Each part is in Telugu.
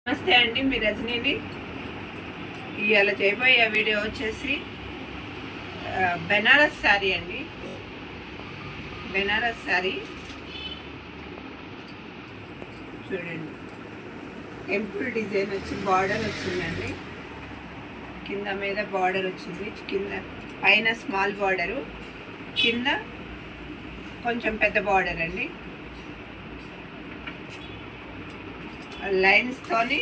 నమస్తే అండి, మీ రజనీని. ఇవాళ చేయబోయే వీడియో వచ్చేసి బెనారస్ శారీ అండి. బెనారస్ శారీ చూడండి, టెంపుల్ డిజైన్ వచ్చి బార్డర్ వచ్చిందండి. కింద మీద బార్డర్ వచ్చింది, కింద పైన స్మాల్ బార్డరు, కింద కొంచెం పెద్ద బార్డర్ అండి. లైన్స్తోని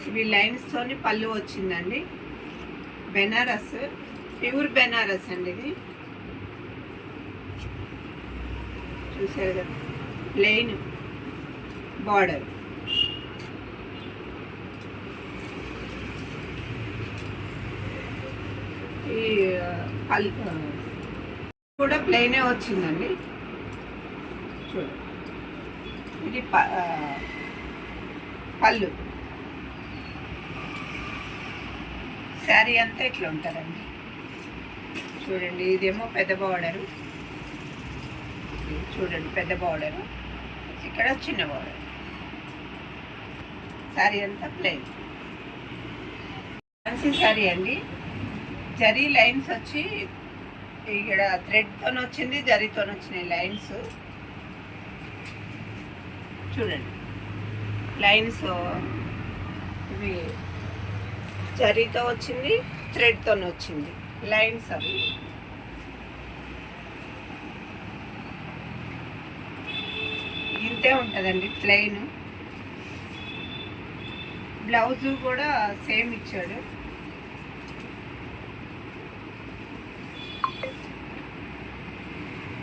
ఇవి లైన్స్తోని పళ్ళు వచ్చిందండి. బెనారస్, ప్యూర్ బెనారస్ అండి. ఇది చూసారు కదా, ప్లెయిన్ బార్డర్. ఈ పళ్ళు కూడా ప్లెయినే వచ్చిందండి. చూడండి, ఇది పళ్ళు. శారీ అంతా ఇట్లా ఉంటుందండి. చూడండి, ఇదేమో పెద్ద బార్డరు. చూడండి, పెద్ద బార్డరు, ఇక్కడ చిన్న బార్డర్. శారీ అంతా ప్లెయిన్ ఫ్యాన్సీ శారీ అండి. జరీ లైన్స్ వచ్చి ఇక్కడ థ్రెడ్తో వచ్చింది, జరీతో వచ్చినాయి లైన్స్. చూడండి, లైన్స్ ఇవి జరీతో వచ్చింది, థ్రెడ్తో వచ్చింది లైన్స్. అవి ఇంతే ఉంటుందండి, ప్లెయిన్. బ్లౌజు కూడా సేమ్ ఇచ్చాడు.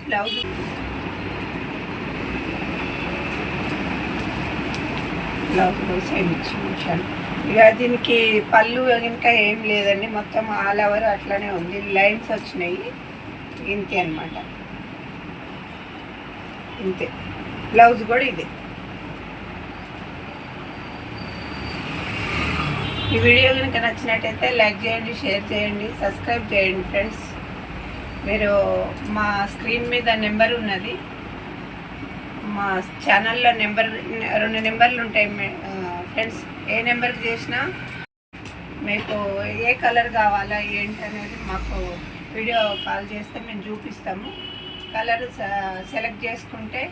బ్లౌజ్ సేమ్ ఇచ్చాను. ఇక దీనికి పళ్ళు ఇంకా ఏం లేదండి, మొత్తం ఆల్ ఓవర్ అట్లానే ఉంది. లైన్స్ వచ్చినాయి, ఇంతే అనమాట. ఇంతే, బ్లౌజ్ కూడా ఇదే. ఈ వీడియో కనుక నచ్చినట్టయితే లైక్ చేయండి, షేర్ చేయండి, సబ్స్క్రైబ్ చేయండి ఫ్రెండ్స్. మీరు మా స్క్రీన్ మీద నెంబర్ ఉన్నది, మా ఛానల్లో రెండు నెంబర్లు ఉంటాయి ఫ్రెండ్స్. ఏ నెంబర్కి చేసినా మీకు ఏ కలర్ కావాలా ఏంటనేది మాకు వీడియో కాల్ చేస్తే మేము చూపిస్తాము. కలర్ సెలెక్ట్ చేసుకుంటే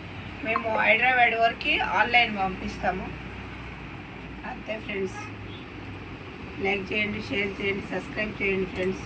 మేము హైదరాబాద్ వరకు ఆన్లైన్ పంపిస్తాము. అంతే ఫ్రెండ్స్. లైక్ చేయండి, షేర్ చేయండి, సబ్స్క్రైబ్ చేయండి ఫ్రెండ్స్.